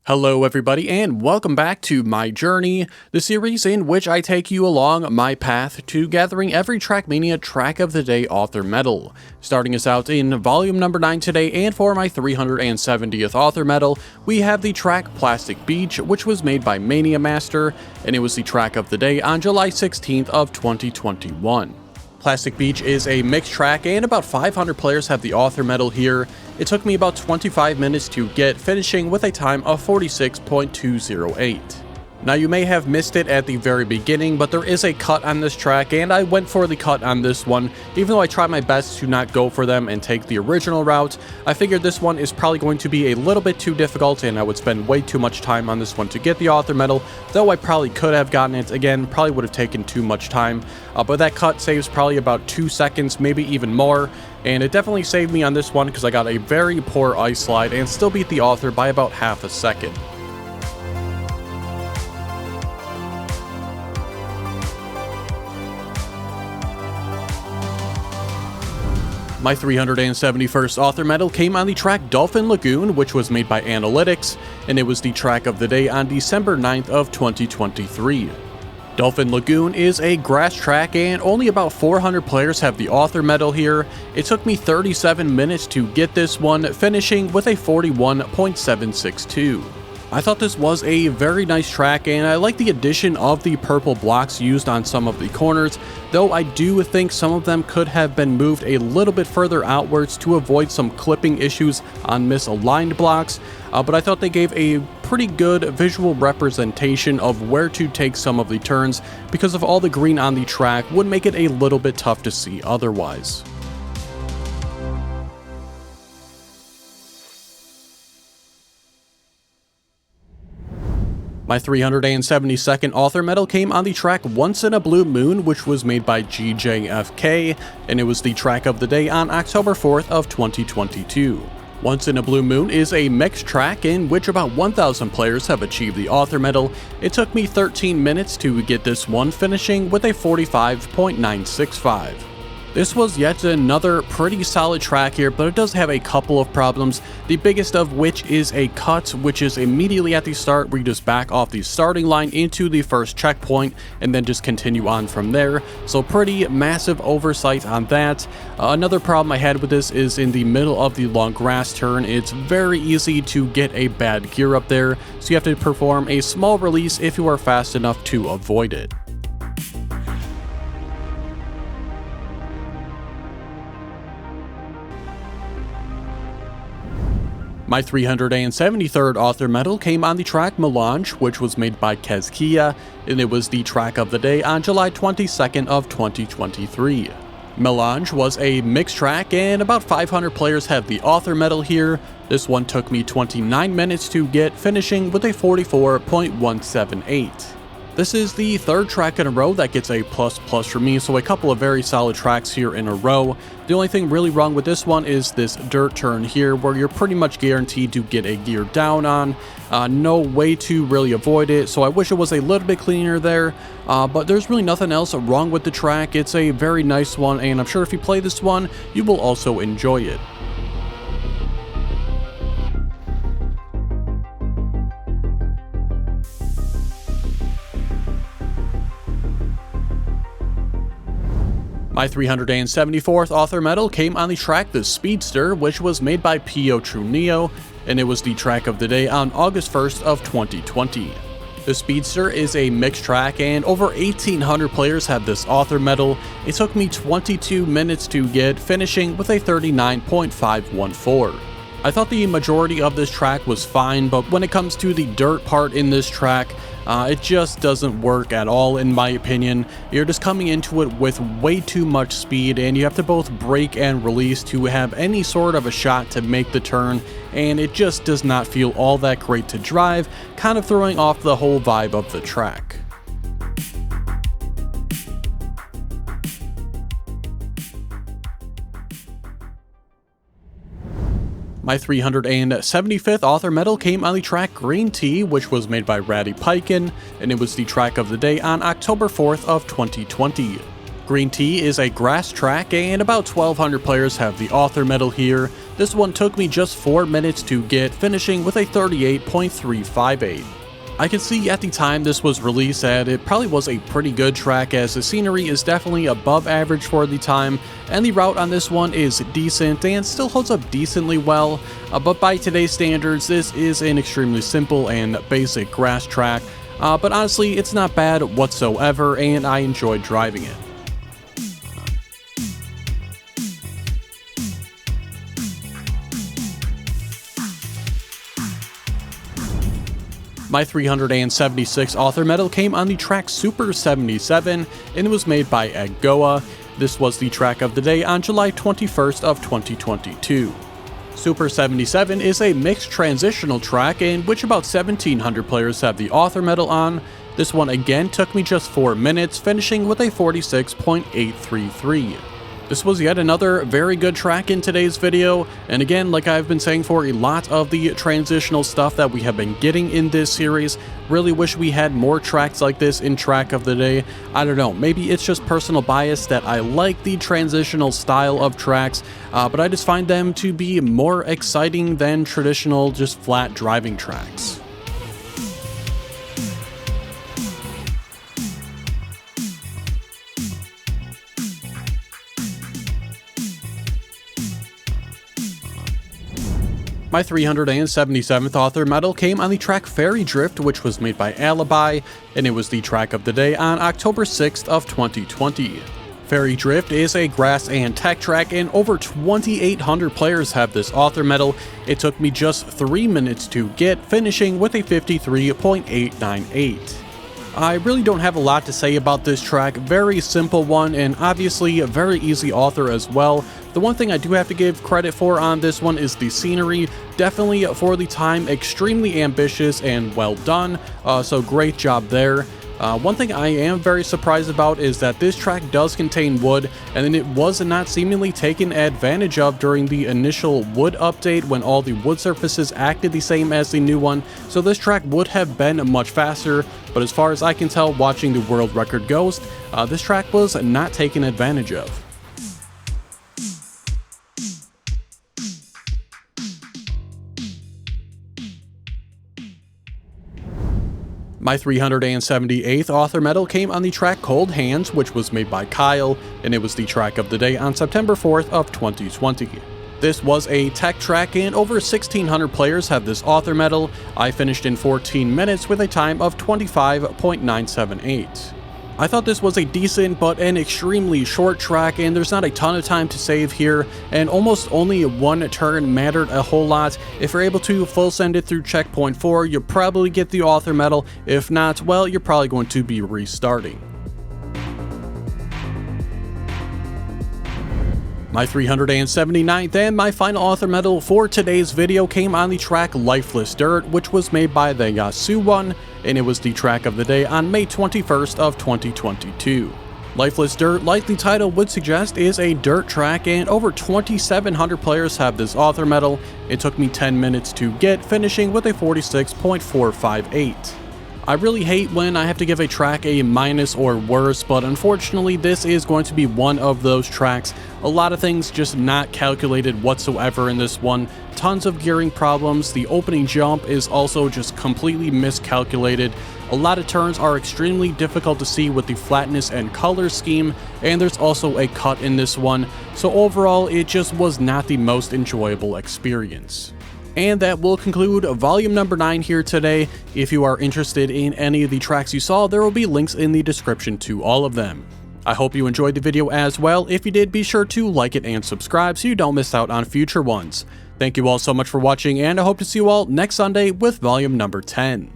Hello everybody and welcome back to My Journey, the series in which I take you along my path to gathering every Trackmania Track of the Day author medal. Starting us out in volume number 9 today, and for my 370th author medal, we have the track Plastic Beach, which was made by Mania Master, and it was the track of the day on July 16th of 2021. Plastic Beach is a mixed track and about 500 players have the author medal here. It took me about 25 minutes to get, finishing with a time of 46.208. Now you may have missed it at the very beginning, but there is a cut on this track and I went for the cut on this one. Even though I tried my best to not go for them and take the original route, I figured this one is probably going to be a little bit too difficult and I would spend way too much time on this one to get the author medal, though I probably could have gotten it. Again, probably would have taken too much time, but that cut saves probably about 2 seconds, maybe even more, and it definitely saved me on this one because I got a very poor ice slide and still beat the author by about half a second. My 371st author medal came on the track Dolphin Lagoon, which was made by Analytics, and it was the track of the day on December 9th of 2023. Dolphin Lagoon is a grass track and only about 400 players have the author medal here. It took me 37 minutes to get this one, finishing with a 41.762. I thought this was a very nice track and I like the addition of the purple blocks used on some of the corners, though I do think some of them could have been moved a little bit further outwards to avoid some clipping issues on misaligned blocks, but I thought they gave a pretty good visual representation of where to take some of the turns because of all the green on the track would make it a little bit tough to see otherwise. My 372nd author medal came on the track Once in a Blue Moon, which was made by GJFK, and it was the track of the day on October 4th of 2022. Once in a Blue Moon is a mixed track in which about 1,000 players have achieved the author medal. It took me 13 minutes to get this one, finishing with a 45.965. This was yet another pretty solid track here, but it does have a couple of problems, the biggest of which is a cut, which is immediately at the start where you just back off the starting line into the first checkpoint and then just continue on from there, so pretty massive oversight on that. Another problem I had with this is in the middle of the long grass turn. It's very easy to get a bad gear up there, so you have to perform a small release if you are fast enough to avoid it. My 373rd author medal came on the track Melanj, which was made by Greantea, and it was the track of the day on July 22nd of 2023. Melanj was a mixed track and about 500 players have the author medal here. This one took me 29 minutes to get, finishing with a 44.178. This is the third track in a row that gets a plus for me, so a couple of very solid tracks here in a row. The only thing really wrong with this one is this dirt turn here, where you're pretty much guaranteed to get a gear down on. No way to really avoid it, so I wish it was a little bit cleaner there, but there's really nothing else wrong with the track. It's a very nice one, and I'm sure if you play this one, you will also enjoy it. My 374th author medal came on the track The Speedster, which was made by Teuty Neo, and it was the track of the day on August 1st of 2020. The Speedster is a mixed track and over 1,800 players have this author medal. It took me 22 minutes to get, finishing with a 39.514. I thought the majority of this track was fine, but when it comes to the dirt part in this track, it just doesn't work at all in my opinion. You're just coming into it with way too much speed and you have to both brake and release to have any sort of a shot to make the turn, and it just does not feel all that great to drive, kind of throwing off the whole vibe of the track. My 375th author medal came on the track Greantea, which was made by Ratty Piken, and it was the track of the day on October 4th of 2020. Greantea is a grass track and about 1,200 players have the author medal here. This one took me just 4 minutes to get, finishing with a 38.358. I can see at the time this was released that it probably was a pretty good track, as the scenery is definitely above average for the time, and the route on this one is decent and still holds up decently well, but by today's standards this is an extremely simple and basic grass track, but honestly it's not bad whatsoever and I enjoyed driving it. My 376 author medal came on the track Super 77 and it was made by Goa. This was the track of the day on July 21st of 2022. Super 77 is a mixed transitional track in which about 1,700 players have the author medal on. This one again took me just 4 minutes, finishing with a 46.833. This was yet another very good track in today's video, and again, like I've been saying for a lot of the transitional stuff that we have been getting in this series, really wish we had more tracks like this in Track of the Day. I don't know, maybe it's just personal bias that I like the transitional style of tracks, but I just find them to be more exciting than traditional just flat driving tracks. My 377th author medal came on the track Fairy Drift, which was made by Alibi, and it was the track of the day on October 6th of 2020. Fairy Drift is a grass and tech track, and over 2,800 players have this author medal. It took me just 3 minutes to get, finishing with a 53.898. I really don't have a lot to say about this track, very simple one and obviously a very easy author as well. The one thing I do have to give credit for on this one is the scenery, definitely for the time extremely ambitious and well done, so great job there. One thing I am very surprised about is that this track does contain wood, and then it was not seemingly taken advantage of during the initial wood update when all the wood surfaces acted the same as the new one, so this track would have been much faster, but as far as I can tell watching the World Record Ghost, this track was not taken advantage of. My 378th author medal came on the track Cold Hands, which was made by Kyle, and it was the track of the day on September 4th of 2020. This was a tech track and over 1,600 players have this author medal. I finished in 14 minutes with a time of 25.978. I thought this was a decent but an extremely short track, and there's not a ton of time to save here, and almost only one turn mattered a whole lot. If you're able to full send it through checkpoint 4, you'll probably get the author medal. If not, well, you're probably going to be restarting. My 379th and my final author medal for today's video came on the track Lifeless Dirt, which was made by the Yasu one, and it was the track of the day on May 21st of 2022. Lifeless Dirt, like the title would suggest, is a dirt track, and over 2,700 players have this author medal. It took me 10 minutes to get, finishing with a 46.458. I really hate when I have to give a track a minus or worse, but unfortunately this is going to be one of those tracks. A lot of things just not calculated whatsoever in this one. Tons of gearing problems. The opening jump is also just completely miscalculated. A lot of turns are extremely difficult to see with the flatness and color scheme, and there's also a cut in this one. So overall, it just was not the most enjoyable experience. And that will conclude volume number 9 here today. If you are interested in any of the tracks you saw, there will be links in the description to all of them. I hope you enjoyed the video as well. If you did, be sure to like it and subscribe so you don't miss out on future ones. Thank you all so much for watching, and I hope to see you all next Sunday with volume number 10.